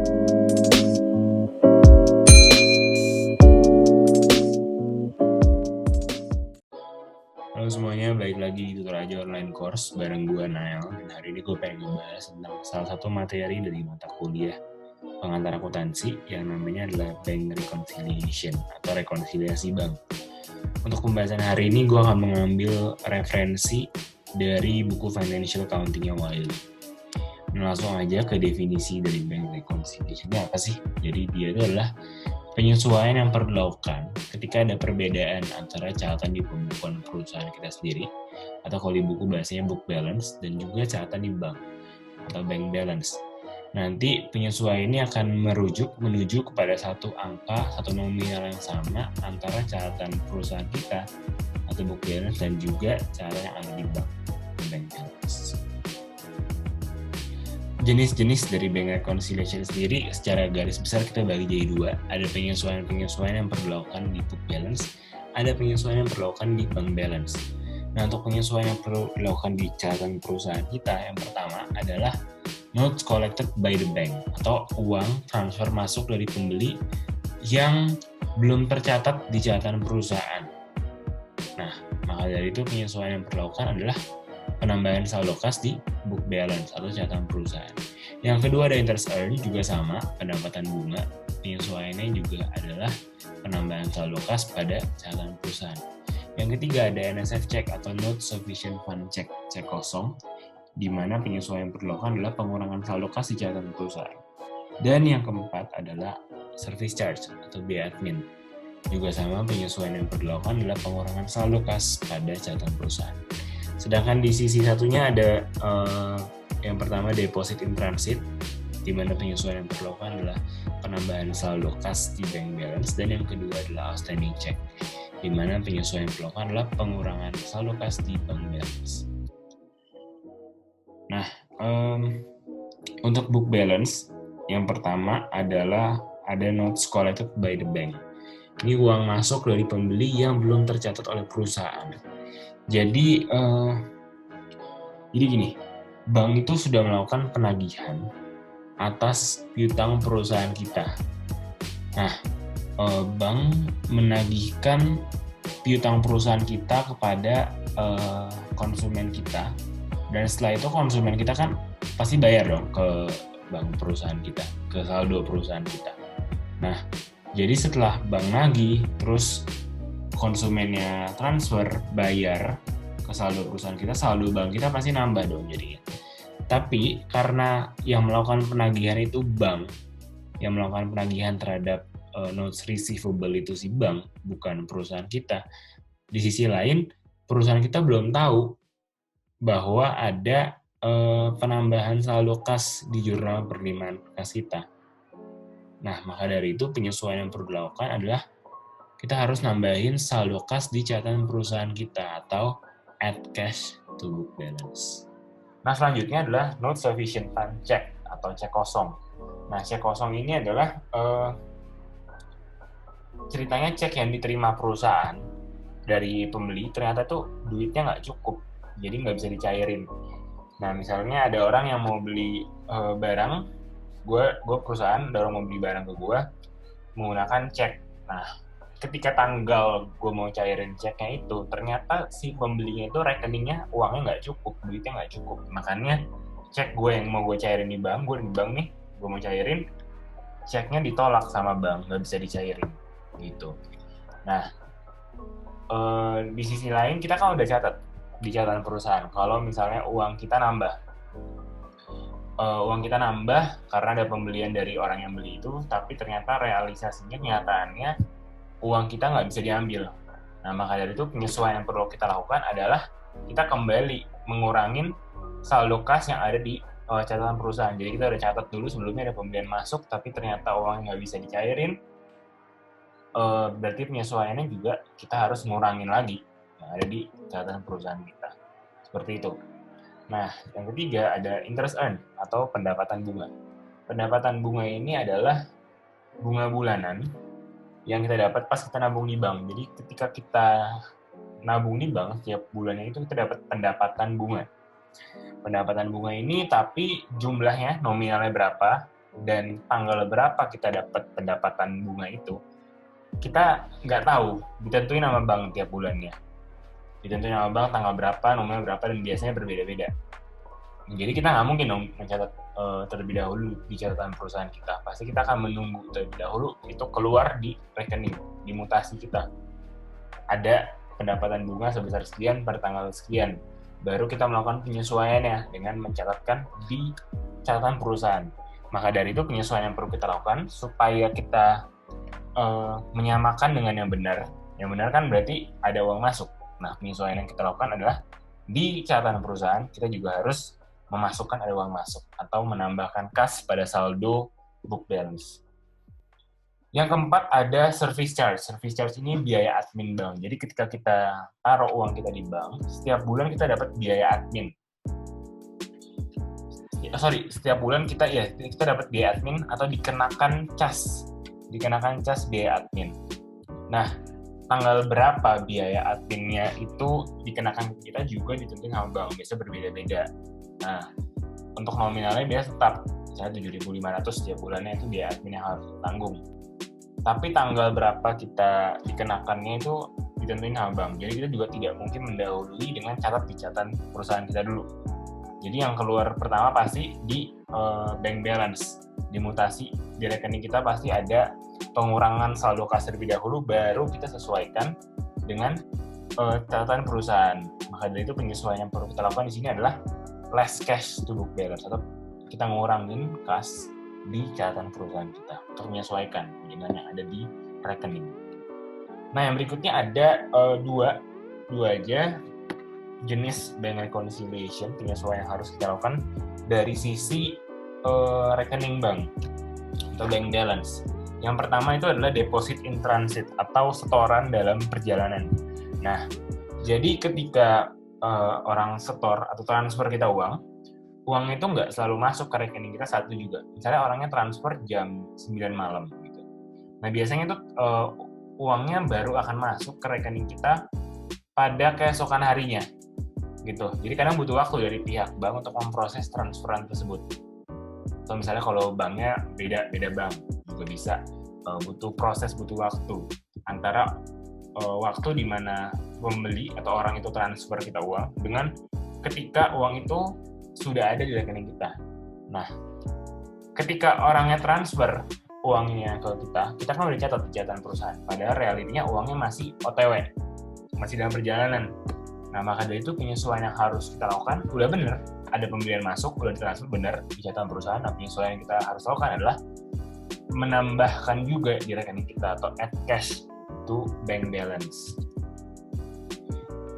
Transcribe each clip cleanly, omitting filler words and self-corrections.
Halo semuanya, balik lagi di Tutor Aja Online Course bareng gue Nael. Dan hari ini gue pengen ngebahas tentang salah satu materi dari mata kuliah pengantar akuntansi yang namanya adalah Bank Reconciliation atau rekonsiliasi bank. Untuk pembahasan hari ini gue akan mengambil referensi dari buku Financial Accounting-nya Wiley. Nah, langsung aja ke definisi dari Bank Reconciliation. Ini apa sih? Jadi dia itu adalah penyesuaian yang perlu dilakukan ketika ada perbedaan antara catatan di pembukuan perusahaan kita sendiri atau kalau di buku bahasanya book balance dan juga catatan di bank atau bank balance. Nanti penyesuaian ini akan menuju kepada satu angka, satu nominal yang sama antara catatan perusahaan kita atau book balance dan juga catatan yang ada di bank balance. Jenis-jenis dari bank reconciliation sendiri secara garis besar kita bagi jadi dua. Ada penyesuaian yang perlu dilakukan di book balance, ada penyesuaian yang perlu dilakukan di bank balance. Nah, untuk penyesuaian yang perlu dilakukan di catatan perusahaan kita, yang pertama adalah notes collected by the bank atau uang transfer masuk dari pembeli yang belum tercatat di catatan perusahaan. Nah, maka dari itu penyesuaian yang perlu dilakukan adalah penambahan saldo kas di book balance atau catatan perusahaan. Yang kedua ada interest earn, juga sama, pendapatan bunga. Penyesuaiannya juga adalah penambahan saldo kas pada catatan perusahaan. Yang ketiga ada NSF check atau not sufficient fund check, cek kosong, di mana penyesuaian yang perlu dilakukan adalah pengurangan saldo kas di catatan perusahaan. Dan yang keempat adalah service charge atau biaya admin. Juga sama, penyesuaian yang perlu dilakukan adalah pengurangan saldo kas pada catatan perusahaan. Sedangkan di sisi satunya ada yang pertama deposit in transit, di mana penyesuaian yang perlu dilakukan adalah penambahan saldo kas di bank balance, dan yang kedua adalah outstanding check, di mana penyesuaian yang perlu dilakukan adalah pengurangan saldo kas di bank balance. Nah, untuk book balance, yang pertama adalah ada notes collected by the bank. Ini uang masuk dari pembeli yang belum tercatat oleh perusahaan. Jadi gini, bank itu sudah melakukan penagihan atas piutang perusahaan kita. Nah, bank menagihkan piutang perusahaan kita kepada konsumen kita, dan setelah itu konsumen kita kan pasti bayar dong ke bank perusahaan kita, ke saldo perusahaan kita. Nah, jadi setelah bank nagih, terus konsumennya transfer, bayar ke saldo perusahaan kita, saldo bank kita pasti nambah dong jadinya. Tapi karena yang melakukan penagihan itu bank, yang melakukan penagihan terhadap notes receivable itu si bank, bukan perusahaan kita. Di sisi lain, perusahaan kita belum tahu bahwa ada penambahan saldo kas di jurnal penerimaan kas kita. Nah, maka dari itu penyesuaian yang perlu dilakukan adalah kita harus nambahin saldo kas di catatan perusahaan kita atau add cash to book balance. Nah, selanjutnya adalah not sufficient fund check atau cek kosong. Nah, cek kosong ini adalah ceritanya cek yang diterima perusahaan dari pembeli ternyata tuh duitnya nggak cukup, jadi nggak bisa dicairin. Nah, misalnya ada orang yang mau beli barang, gue perusahaan ada orang mau beli barang ke gue menggunakan cek. Nah, ketika tanggal gue mau cairin ceknya itu, ternyata si pembelinya itu rekeningnya uangnya nggak cukup, duitnya nggak cukup. Makanya cek gue yang mau gue cairin di bank, gue di bank nih, gue mau cairin, ceknya ditolak sama bank, nggak bisa dicairin gitu. Nah, di sisi lain kita kan udah catat di catatan perusahaan kalau misalnya uang kita nambah. Uang kita nambah karena ada pembelian dari orang yang beli itu, tapi ternyata realisasinya, kenyataannya uang kita nggak bisa diambil. Nah, maka dari itu penyesuaian yang perlu kita lakukan adalah kita kembali mengurangin saldo kas yang ada di catatan perusahaan. Jadi kita udah catat dulu sebelumnya ada pembelian masuk, tapi ternyata uangnya nggak bisa dicairin. Berarti penyesuaiannya juga kita harus ngurangin lagi yang ada di catatan perusahaan kita. Seperti itu. Nah, yang ketiga ada interest earn atau pendapatan bunga. Pendapatan bunga ini adalah bunga bulanan yang kita dapat pas kita nabung di bank. Jadi ketika kita nabung di bank setiap bulannya itu kita dapat pendapatan bunga. Pendapatan bunga ini tapi jumlahnya nominalnya berapa dan tanggal berapa kita dapat pendapatan bunga itu, kita nggak tahu, ditentuin sama bank tiap bulannya. Ditentuin sama bank tanggal berapa, nominal berapa, dan biasanya berbeda-beda. Jadi kita nggak mungkin dong mencatat terlebih dahulu di catatan perusahaan kita. Pasti kita akan menunggu terlebih dahulu itu keluar di rekening, di mutasi kita. Ada pendapatan bunga sebesar sekian pada tanggal sekian. Baru kita melakukan penyesuaiannya dengan mencatatkan di catatan perusahaan. Maka dari itu penyesuaian yang perlu kita lakukan supaya kita menyamakan dengan yang benar. Yang benar kan berarti ada uang masuk. Nah, penyesuaian yang kita lakukan adalah di catatan perusahaan kita juga harus memasukkan ada uang masuk atau menambahkan kas pada saldo book balance. Yang keempat ada service charge. Service charge ini biaya admin bank. Jadi ketika kita taruh uang kita di bank, setiap bulan kita dapat biaya admin. Setiap bulan kita dapat biaya admin atau dikenakan cas biaya admin. Nah, tanggal berapa biaya adminnya itu dikenakan ke kita juga ditentukan sama bank, biasa berbeda-beda. Nah, untuk nominalnya biasa tetap, misalnya 7.500 setiap bulannya itu biaya admin yang harus ditanggung. Tapi tanggal berapa kita dikenakannya itu ditentuin sama bank. Jadi kita juga tidak mungkin mendahului dengan catat di catatan perusahaan kita dulu. Jadi yang keluar pertama pasti di bank balance, di mutasi di rekening kita pasti ada pengurangan saldo kas terlebih dahulu, baru kita sesuaikan dengan catatan perusahaan. Maka dari itu penyesuaian yang perlu kita lakukan di sini adalah less cash to book balance, atau kita ngurangin kas di catatan perusahaan kita untuk menyesuaikan dengan yang ada di rekening. Nah, yang berikutnya ada dua aja jenis bank reconciliation, penyesuaian yang harus kita lakukan dari sisi rekening bank atau bank balance. Yang pertama itu adalah deposit in transit atau setoran dalam perjalanan. Nah, jadi ketika orang setor atau transfer kita uang itu nggak selalu masuk ke rekening kita saat itu juga. Misalnya orangnya transfer jam 9 malam gitu. Nah, biasanya itu uangnya baru akan masuk ke rekening kita pada keesokan harinya gitu. Jadi kadang butuh waktu dari pihak bank untuk memproses transferan tersebut. Atau misalnya kalau banknya beda bank juga bisa, butuh waktu antara waktu di mana pembeli atau orang itu transfer kita uang dengan ketika uang itu sudah ada di rekening kita. Nah, ketika orangnya transfer uangnya ke kita kan udah catat di catatan perusahaan. Padahal realitinya uangnya masih OTW, masih dalam perjalanan. Nah, maka dari itu penyesuaian yang harus kita lakukan udah benar. Ada pembelian masuk, udah ditransfer benar di catatan perusahaan. Nah, penyesuaian yang kita harus lakukan adalah menambahkan juga di rekening kita atau add cash to bank balance.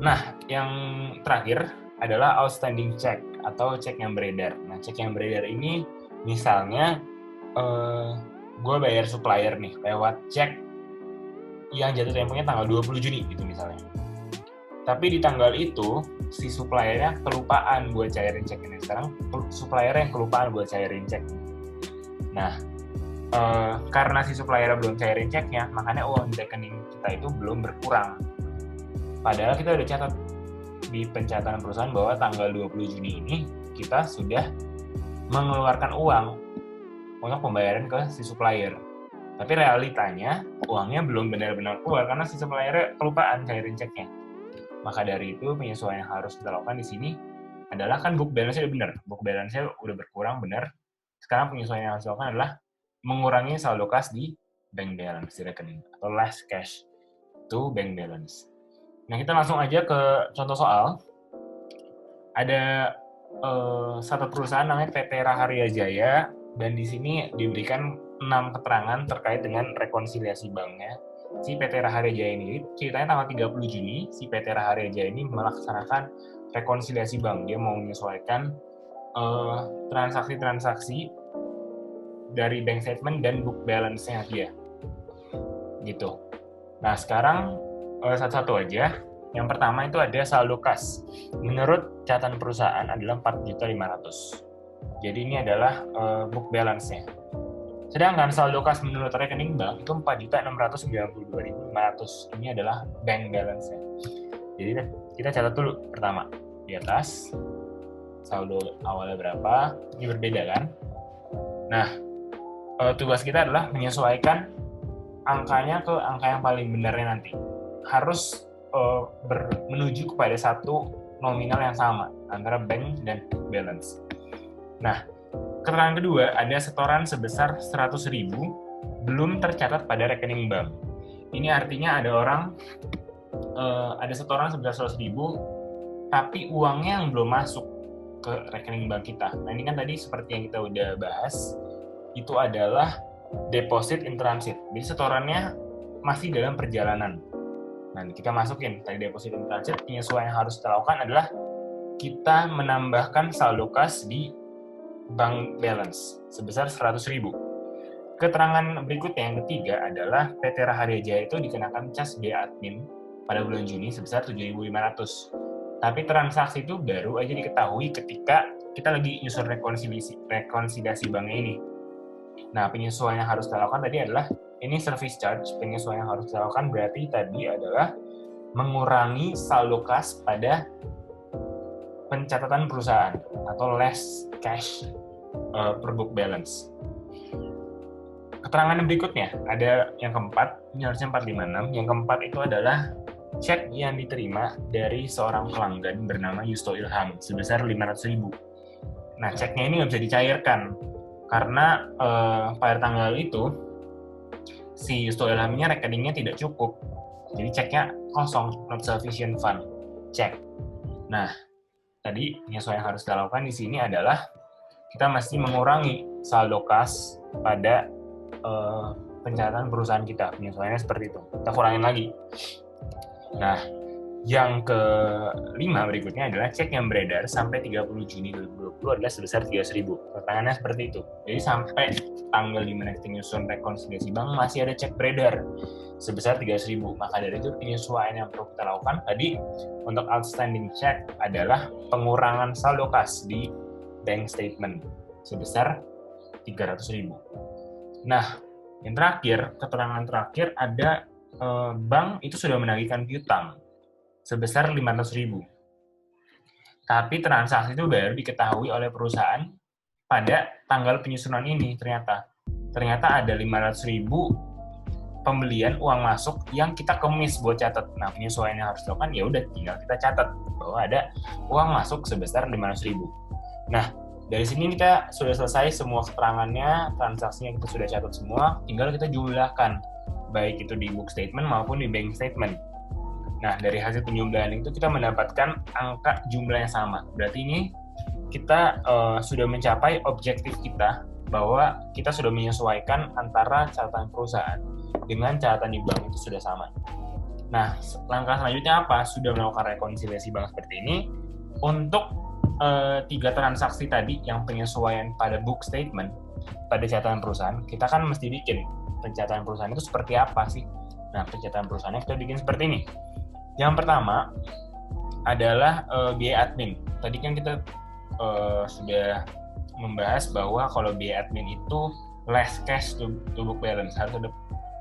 Nah, yang terakhir adalah outstanding check atau cek yang beredar. Nah, cek yang beredar ini misalnya gue bayar supplier nih lewat cek yang jatuh temponya tanggal 20 Juni gitu misalnya. Tapi di tanggal itu si suppliernya kelupaan buat cairin cek ini. Sekarang suppliernya yang kelupaan buat cairin cek. Nah, karena si suppliernya belum cairin ceknya, makanya uang di rekening kita itu belum berkurang. Padahal kita udah catat di pencatatan perusahaan bahwa tanggal 20 Juni ini kita sudah mengeluarkan uang untuk pembayaran ke si supplier. Tapi realitanya uangnya belum benar-benar keluar karena si suppliernya kelupaan cairin ceknya. Maka dari itu penyesuaian yang harus kita lakukan di sini adalah kan book balance-nya udah benar. Book balance-nya udah berkurang benar. Sekarang penyesuaian yang harus dilakukan adalah mengurangi saldo kas di bank balance di rekening atau less cash to bank balance. Nah, kita langsung aja ke contoh soal. Ada satu perusahaan namanya PT Raharya Jaya dan di sini diberikan 6 keterangan terkait dengan rekonsiliasi banknya. Si PT Raharya Jaya ini ceritanya tanggal 30 Juni si PT Raharya Jaya ini melaksanakan rekonsiliasi bank. Dia mau menyesuaikan transaksi-transaksi dari bank statement dan book balance-nya dia. Gitu. Nah, sekarang satu-satu aja. Yang pertama itu ada saldo kas. Menurut catatan perusahaan adalah 4.500.000. Jadi ini adalah book balance-nya. Sedangkan saldo kas menurut rekening bank itu 4.692.500. Ini adalah bank balance-nya. Jadi kita catat dulu pertama. Di atas saldo awalnya berapa? Ini berbeda kan? Nah, tugas kita adalah menyesuaikan angkanya ke angka yang paling benarnya nanti. Harus menuju kepada satu nominal yang sama antara bank dan balance. Nah, keterangan kedua, ada setoran sebesar 100.000 belum tercatat pada rekening bank. Ini artinya ada setoran sebesar 100.000 tapi uangnya yang belum masuk ke rekening bank kita. Nah, ini kan tadi seperti yang kita udah bahas, itu adalah deposit in transit. Jadi setorannya masih dalam perjalanan. Nah, kita masukin tadi deposit in transit, penyesuaian yang harus kita lakukan adalah kita menambahkan saldo kas di bank balance sebesar 100.000. Keterangan berikutnya yang ketiga adalah PT Raharja Jaya itu dikenakan cas biaya admin pada bulan Juni sebesar 7.500. Tapi transaksi itu baru aja diketahui ketika kita lagi nyusun rekonsiliasi banknya ini. Nah, penyesuaian yang harus kita lakukan tadi adalah ini service charge. Penyesuaian yang harus kita lakukan berarti tadi adalah mengurangi saldo kas pada pencatatan perusahaan atau less cash per book balance. Keterangan berikutnya ada yang keempat, ini harusnya 456. Yang keempat itu adalah cek yang diterima dari seorang pelanggan bernama Yusto Ilham sebesar 500.000. Nah, ceknya ini nggak bisa dicairkan karena pada tanggal itu si Yusto Ilhamnya rekeningnya tidak cukup. Jadi ceknya kosong, not sufficient fund, cek. Nah, tadi penyesuaian yang harus kita lakukan di sini adalah kita mesti mengurangi saldo kas pada pencatatan perusahaan kita. Penyesuaiannya seperti itu. Kita kurangin lagi. Nah, yang kelima berikutnya adalah cek yang beredar sampai 30 Juni 2020 adalah sebesar 300.000. Pertanyaannya seperti itu. Jadi sampai tanggal dimana kita nyusun rekonsiliasi bank masih ada cek beredar sebesar 300.000. Maka dari itu penyesuaian yang perlu kita lakukan tadi untuk outstanding check adalah pengurangan saldo kas di bank statement sebesar 300.000. Nah, yang terakhir, keterangan terakhir ada bank itu sudah menagihkan piutang sebesar 500.000. Tapi transaksi itu baru diketahui oleh perusahaan pada tanggal penyusunan ini ternyata. Ternyata ada 500.000 pembelian uang masuk yang kita kemis buat catat. Nah, penyesuaian yang harus dilakukan ya udah tinggal kita catat bahwa ada uang masuk sebesar 500.000. Nah, dari sini kita sudah selesai semua keterangannya, transaksinya kita sudah catat semua, tinggal kita jumlahkan baik itu di book statement maupun di bank statement. Nah, dari hasil penjumlahan itu kita mendapatkan angka jumlah yang sama. Berarti ini kita sudah mencapai objektif kita bahwa kita sudah menyesuaikan antara catatan perusahaan dengan catatan di bank itu sudah sama. Nah, langkah selanjutnya apa? Sudah melakukan rekonsiliasi bank seperti ini. Untuk 3 transaksi tadi yang penyesuaian pada book statement, pada catatan perusahaan, kita kan mesti bikin pencatatan perusahaan itu seperti apa sih? Nah, pencatatan perusahaannya kita bikin seperti ini. Yang pertama adalah biaya admin. Tadi kan kita sudah membahas bahwa kalau biaya admin itu less cash to book balance, harus ada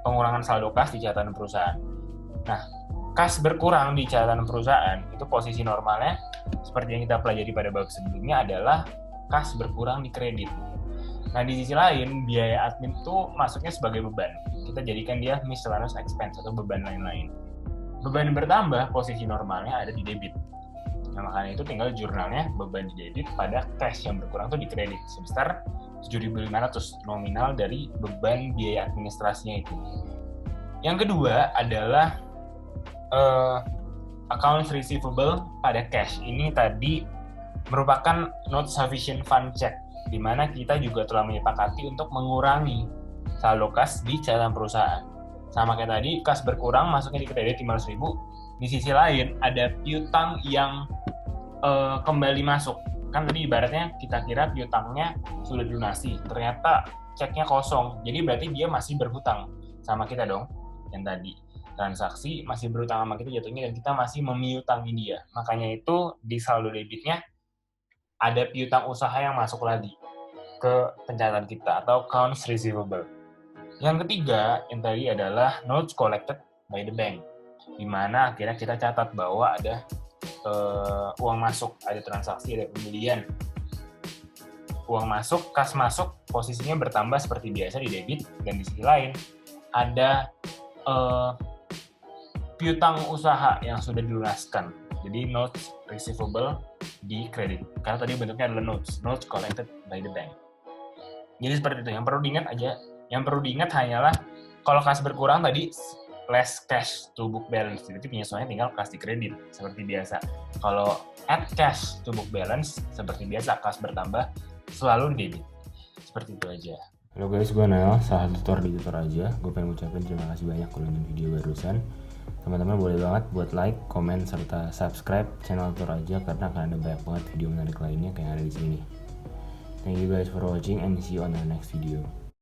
pengurangan saldo kas di catatan perusahaan. Nah, kas berkurang di catatan perusahaan itu posisi normalnya seperti yang kita pelajari pada bab sebelumnya adalah kas berkurang di kredit. Nah, di sisi lain biaya admin itu masuknya sebagai beban. Kita jadikan dia miscellaneous expense atau beban lain-lain. Beban bertambah, posisi normalnya ada di debit. Nah, makanya itu tinggal jurnalnya beban di debit pada cash yang berkurang itu di kredit sebesar 7.500 nominal dari beban biaya administrasinya itu. Yang kedua adalah accounts receivable pada cash. Ini tadi merupakan not sufficient fund check, di mana kita juga telah menyepakati untuk mengurangi saldo kas di catatan perusahaan. Sama kayak tadi, kas berkurang masuknya di kredit 500.000. Di sisi lain ada piutang yang kembali masuk. Kan tadi ibaratnya kita kira piutangnya sudah dilunasi, ternyata ceknya kosong. Jadi berarti dia masih berhutang sama kita dong. Yang tadi transaksi masih berhutang sama kita jatuhnya, dan kita masih memiutangi dia. Makanya itu di saldo debitnya ada piutang usaha yang masuk lagi ke pencatatan kita atau accounts receivable. Yang ketiga yang tadi adalah notes collected by the bank, di mana akhirnya kita catat bahwa ada uang masuk, ada transaksi, ada pembelian. uang masuk, kas masuk, posisinya bertambah seperti biasa di debit, dan di sisi lain ada piutang usaha yang sudah dilunaskan. Jadi notes receivable di kredit. Karena tadi bentuknya adalah notes collected by the bank. Jadi seperti itu. Yang perlu diingat hanyalah kalau kas berkurang tadi less cash to book balance. Jadi penyesuaiannya tinggal kas di kredit seperti biasa. Kalau add cash to book balance seperti biasa, kas bertambah selalu di debit. Seperti itu aja. Halo guys, gue Nael, salah satu tutor di Tutor Aja. Gue pengen ngucapin terima kasih banyak kalau nonton video barusan. Teman-teman boleh banget buat like, komen, serta subscribe channel Tutor Aja karena akan ada banyak banget video menarik lainnya kayak yang ada di sini. Thank you guys for watching and see you on the next video.